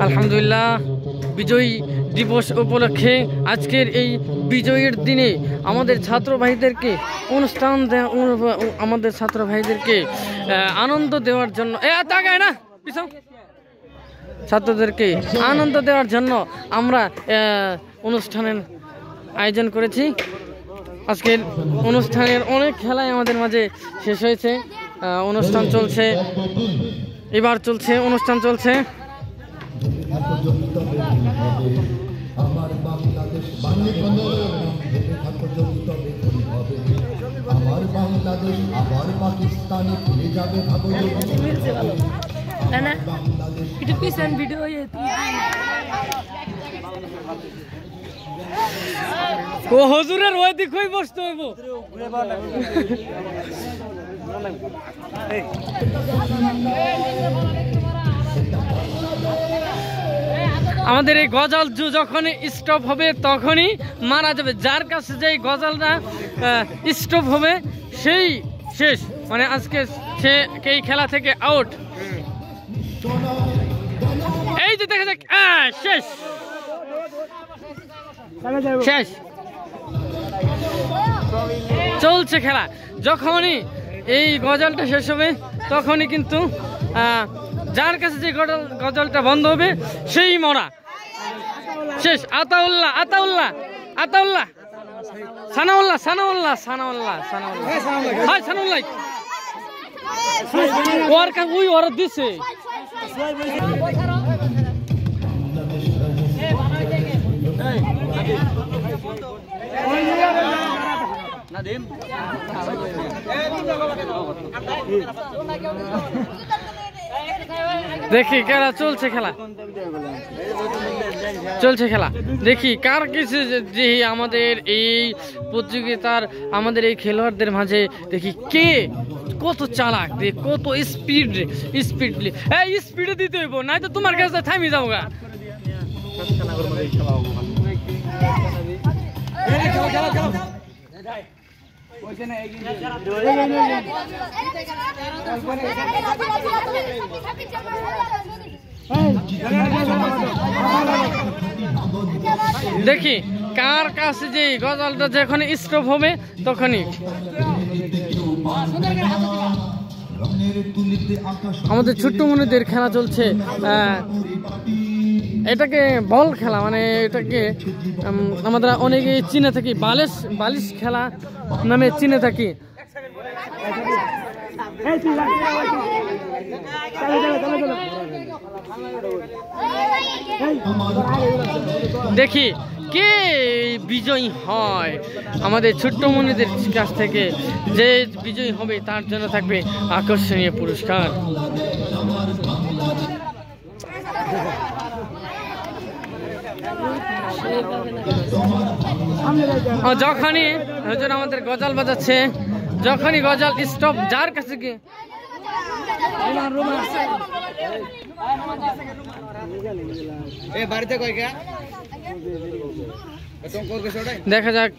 আলহামদুলিল্লাহ, বিজয় দিবস উপলক্ষে আজকের এই বিজয়ের দিনে আমাদের ছাত্র ভাইদেরকে আনন্দ দেওয়ার জন্য ছাত্রদেরকে আনন্দ দেওয়ার জন্য আমরা অনুষ্ঠানের আয়োজন করেছি। আজকের অনুষ্ঠানের অনেক খেলাই আমাদের মাঝে শেষ হয়েছে। অনুষ্ঠান চলছে, এবার চলছে, অনুষ্ঠান চলছে। ও হুজুরের ওই দিক হয়ে বসতে হইব। আমাদের এই গজাল যখনই স্টপ হবে তখনই মারা যাবে। যার কাছে যে গজালটা স্টপ হবে সেই শেষ, মানে আজকে সে এই খেলা থেকে আউট। এই যে দেখা যাক, শেষ শেষ চলছে খেলা। যখনই এই গজালটা শেষ হবে তখনই কিন্তু যার কাছে যে গজলটা বন্ধ হবে সেই মরা শেষ। আতাউল্লাহ আতাউল্লাহ আতাউল্লাহ সানাউল্লাহ সানাউল্লাহ সানাউল্লাহ সানাউল্লাহ হাই সানাউল্লাহ ওর কা ওই ওর দিছে। দেখি খেলা চলছে, খেলা চলছে, খেলা দেখি কার কিছু যে আমাদের এই প্রতিযোগিতার আমাদের এই খেলোয়াড়দের মাঝে দেখি কে কত চালাক, দেখ কত স্পিডে দিতে হইব, নাই তো তোমার কাছে থামি যাও গা। দেখি কার কাছে যে গজলটা যখন স্টপ হবে তখনই আমাদের ছোট্ট মনিদের খেলা চলছে। এটাকে বল খেলা, মানে এটাকে আমরা অনেকে চিনে থাকি বালিশ খেলা নামে চিনে থাকি। দেখি কে বিজয়ী হয় আমাদের ছোট্ট মনিদের কাছ থেকে। যে বিজয়ী হবে তার জন্য থাকবে আকর্ষণীয় পুরস্কার। যখনই হুজুর আমাদের গজাল বাজাচ্ছে, যখনই গজাল স্টপ, যার কাছে গিয়ে দেখা যাক।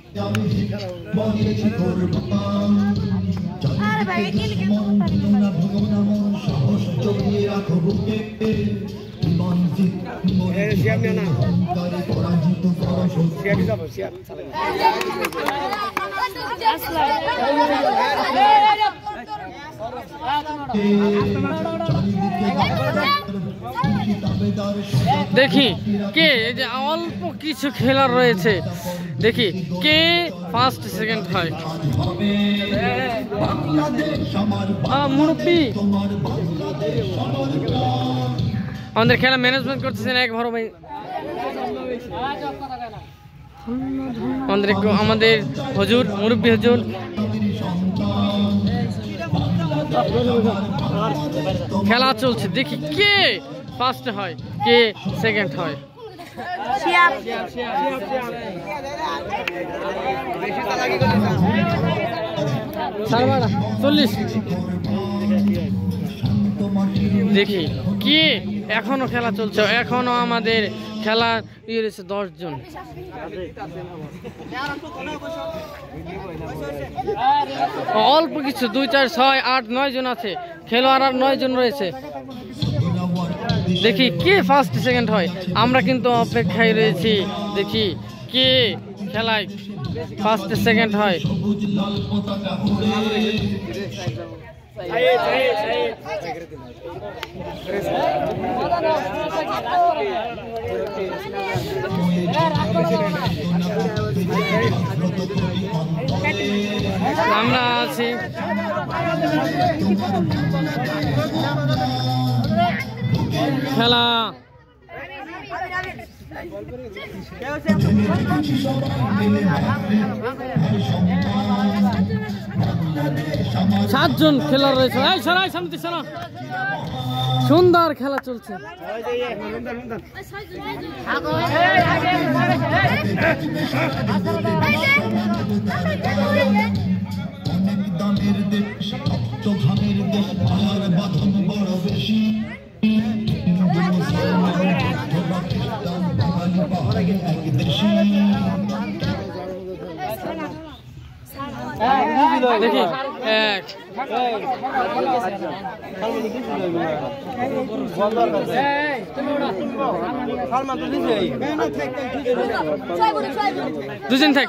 দেখি কে যে অল্প কিছু খেলার রয়েছে, দেখি কে ফার্স্ট সেকেন্ড হয়। মুরব্বী আমাদের খেলা ম্যানেজমেন্ট করতেছেন এক বড় ভাই, আমাদের হুজুর, মুরব্বী হুজুর। খেলা চলছে, দেখি কে ফার্স্ট হয় কে সেকেন্ড হয়। দেখি কে, এখনো খেলা চলছে, এখনো আমাদের খেলা ইয়ে রয়েছে 10 জন। অল্প কিছু 2, 4, 6, 8, 9 জন আছে খেলোয়াড়, আর 9 জন রয়েছে। দেখি কে ফার্স্ট সেকেন্ড হয়। আমরা কিন্তু অপেক্ষায় রয়েছি, দেখি কে খেলায় ফার্স্ট সেকেন্ড হয়। আমরা আছি খেলা। 7 জন খেলোয়াড় রয়েছে। এই সরাই সামনে সরা, সুন্দর খেলা চলছে। দেখি এক দুজন থাক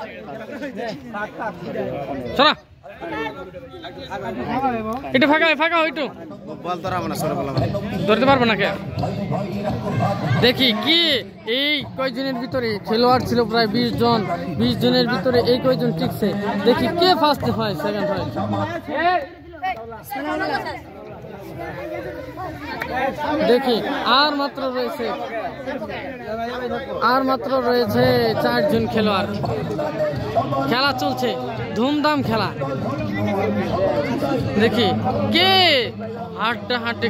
সরা, একটু ফাঁকা ফাঁকা একটু ধরতে পারবো না কে। দেখি কি এই কয়জনের ভিতরে খেলোয়াড় ছিল প্রায় 20 জন, 20 জনের ভিতরে এই কয়জন টিকছে। দেখি কে ফার্স্ট হয় সেকেন্ড হয়। দেখি আর মাত্র রয়েছে 4 জন খেলোয়াড়। খেলা চলছে, ধুমধাম খেলা। দেখি কে হাড্ডাহাড্ডি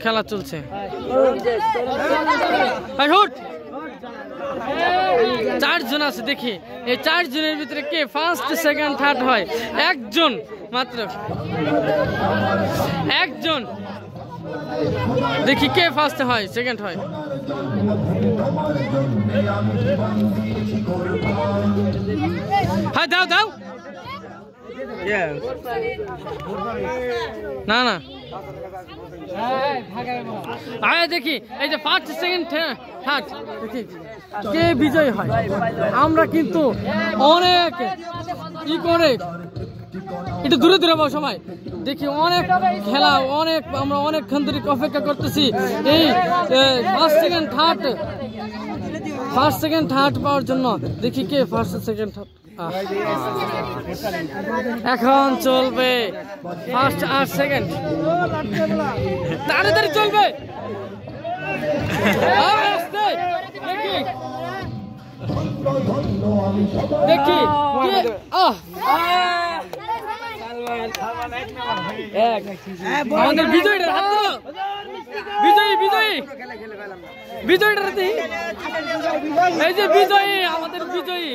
খেলা চলছে। 4 জন আছে, দেখি এই 4 জনের ভিতরে কে ফার্স্ট সেকেন্ড থার্ড হয়। একজন মাত্র, একজন। দেখি কে ফার্স্ট হয় সেকেন্ড হয়। হ্যাঁ দাও দাও, না না আরে দেখি এই যে ফার্স্ট সেকেন্ড থার্ড দেখি কে বিজয় হয়। আমরা কিন্তু অনেক ই করে একটু দূরে দূরে পাবো সবাই। দেখি অনেক খেলা, অনেক আমরা অনেকক্ষণ ধরে অপেক্ষা করতেছি এই ফার্স্ট সেকেন্ড থার্ড পাওয়ার জন্য। দেখি কে ফার্স্ট সেকেন্ড থার্ড। এখন চলবে ফার্স্ট আর সেকেন্ড, তাড়াতাড়ি চলবে। দেখি আমাদের বিজয়ীটা বিজয়ীটা এই যে বিজয়ী, আমাদের বিজয়ী।